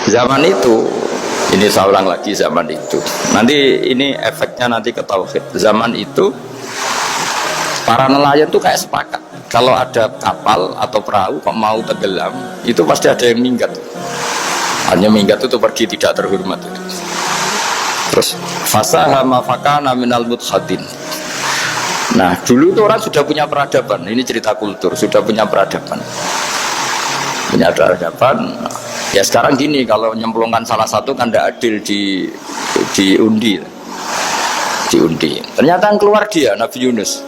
Zaman itu, ini saya ulang lagi zaman itu. Nanti ini efeknya nanti ke tauhid. Zaman itu para nelayan tuh kayak sepakat. Kalau ada kapal atau perahu kok mau tenggelam, itu pasti ada yang minggat. Hanya minggat itu pergi tidak terhormat itu. Terus fasahama fakana minal mudkhatin. Nah, dulu itu orang sudah punya peradaban. Ini cerita kultur, sudah punya peradaban. Punya peradaban. Ya sekarang gini, kalau nyemplungkan salah satu kan tidak adil diundi. Ternyata yang keluar dia Nabi Yunus.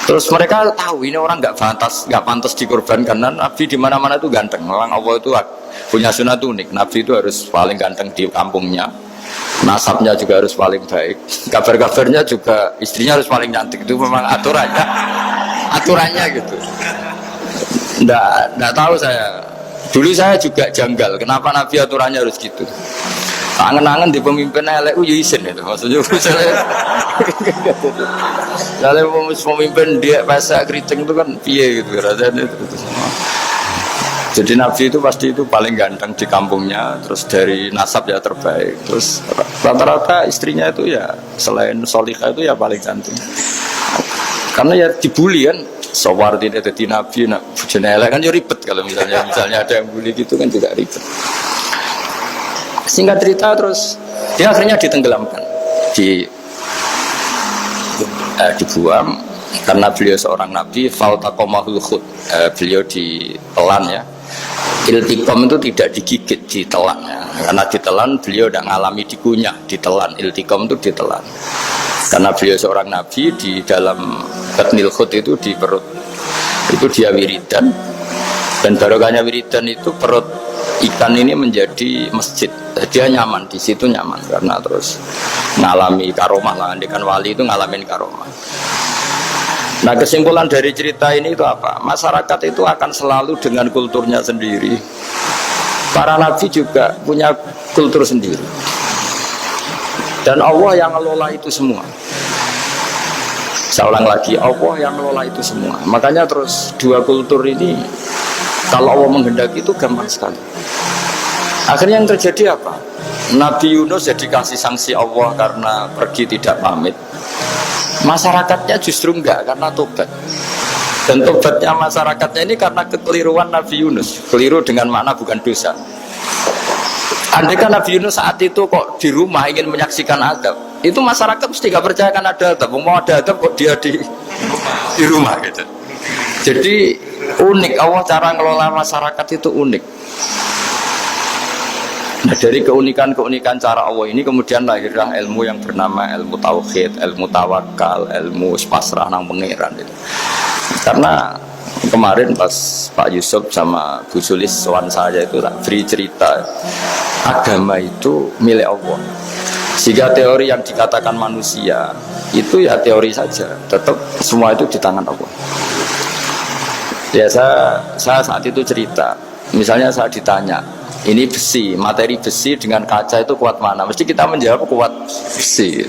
Terus mereka tahu ini orang nggak pantas dikorbankan. Karena Nabi di mana-mana itu ganteng. Orang Allah itu punya sunat unik. Nabi itu harus paling ganteng di kampungnya. Nasabnya juga harus paling baik. Kabar-kabarnya juga istrinya harus paling cantik. Itu memang aturannya gitu. Nggak tahu saya. Dulu saya juga janggal. Kenapa Nabi aturannya harus gitu? Angen-angen di pemimpin LU ya isin itu. Maksudnya misalnya pemimpin dia pasak keriting itu kan piye gitu rasanya itu. Jadi Nabi itu pasti itu paling ganteng di kampungnya, terus dari nasab ya terbaik, terus rata-rata istrinya itu ya selain solihah itu ya paling cantik. Karena ya dibully kan, Sawardi ini jadi Nabi, jenela kan ya ribet kalau misalnya ada yang bully gitu kan juga ribet. Singkat cerita terus dia akhirnya ditenggelamkan, dibuang karena beliau seorang Nabi, faltaqamahul khut, beliau ditelan ya. Iltiqam itu tidak digigit, ditelan ya. Karena ditelan beliau tidak mengalami dikunyah, ditelan. Iltiqam itu ditelan. Karena beliau seorang Nabi, di dalam batnil khut itu di perut itu dia wiridan, dan barokahnya wiridan itu perut ikan ini menjadi masjid. Dia nyaman di situ, nyaman karena terus mengalami karomah lah. Andikan wali itu ngalamin karomah. Nah, kesimpulan dari cerita ini itu apa? Masyarakat itu akan selalu dengan kulturnya sendiri. Para nabi juga punya kultur sendiri. Dan Allah yang ngelola itu semua. Saya ulang lagi, Allah yang ngelola itu semua. Makanya terus dua kultur ini, kalau Allah menghendaki itu gampang sekali. Akhirnya yang terjadi apa? Nabi Yunus jadi kasih sanksi Allah karena pergi tidak pamit. Masyarakatnya justru enggak, karena tobat. Dan tobatnya masyarakatnya ini karena kekeliruan Nabi Yunus. Keliru dengan makna bukan dosa. Andai kan Nabi Yunus saat itu kok di rumah ingin menyaksikan adab, itu masyarakat mesti gak percaya kan ada adab. Mau ada adab kok dia di rumah gitu. Jadi unik, Allah cara ngelola masyarakat itu unik. Nah, dari keunikan cara Allah ini kemudian lahirlah ilmu yang bernama ilmu tauhid, ilmu tawakal, ilmu pasrah nang pangeran itu. Karena kemarin pas Pak Yusuf sama Bu Sulis sowan saya itu tak beri cerita, agama itu milik Allah. Sehingga teori yang dikatakan manusia itu ya teori saja, tetap semua itu di tangan Allah. Ya saya saat itu cerita, misalnya saya ditanya, ini besi, materi besi dengan kaca itu kuat mana? Mesti kita menjawab kuat besi.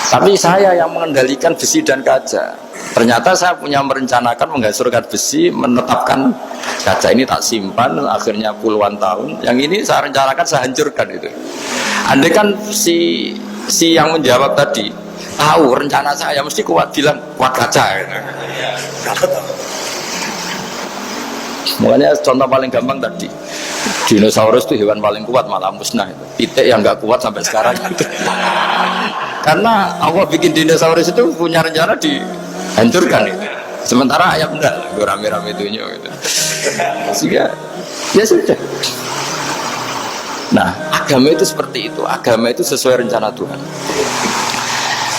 Tapi saya yang mengendalikan besi dan kaca. Ternyata saya punya merencanakan menghancurkan besi, menetapkan kaca ini tak simpan, akhirnya puluhan tahun. Yang ini saya rencanakan, saya hancurkan itu. Andai kan si yang menjawab tadi tahu rencana saya, mesti kuat bilang kuat kaca. Makanya contoh paling gampang tadi, dinosaurus itu hewan paling kuat malah musnah. Pitik yang nggak kuat sampai sekarang itu. Karena Allah bikin dinosaurus itu punya rencana dihancurkan itu. Sementara ayam enggak, rame-rame itunya gitu. Sehingga ya sudah. Nah, agama itu seperti itu. Agama itu sesuai rencana Tuhan.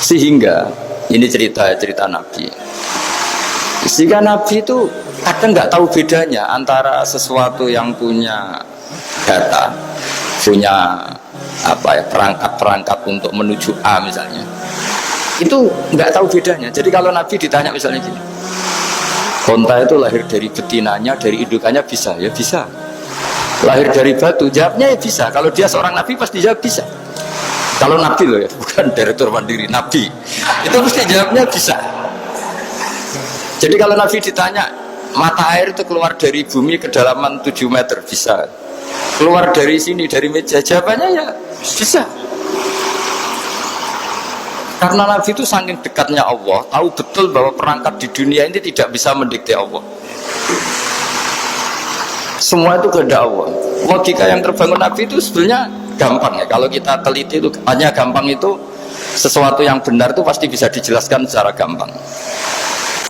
Sehingga ini cerita Nabi. Sehingga Nabi itu kadang nggak tahu bedanya antara sesuatu yang punya data, punya perangkat untuk menuju A misalnya, itu nggak tahu bedanya. Jadi kalau Nabi ditanya misalnya gini, konta itu lahir dari betinanya, dari indukannya bisa? Ya bisa. Lahir dari batu, jawabnya ya bisa. Kalau dia seorang Nabi pasti jawab bisa. Kalau Nabi loh ya, bukan direktur mandiri, Nabi itu mesti jawabnya bisa. Jadi kalau Nabi ditanya, mata air itu keluar dari bumi kedalaman 7 meter, bisa. keluar dari sini, dari meja? Jawabannya ya bisa. Karena Nabi itu saking dekatnya Allah, tahu betul bahwa perangkat di dunia ini tidak bisa mendikte Allah. Semua itu kehendak Allah. Logika yang terbangun Nabi itu sebenarnya gampang ya. Kalau kita teliti itu hanya gampang itu, sesuatu yang benar itu pasti bisa dijelaskan secara gampang.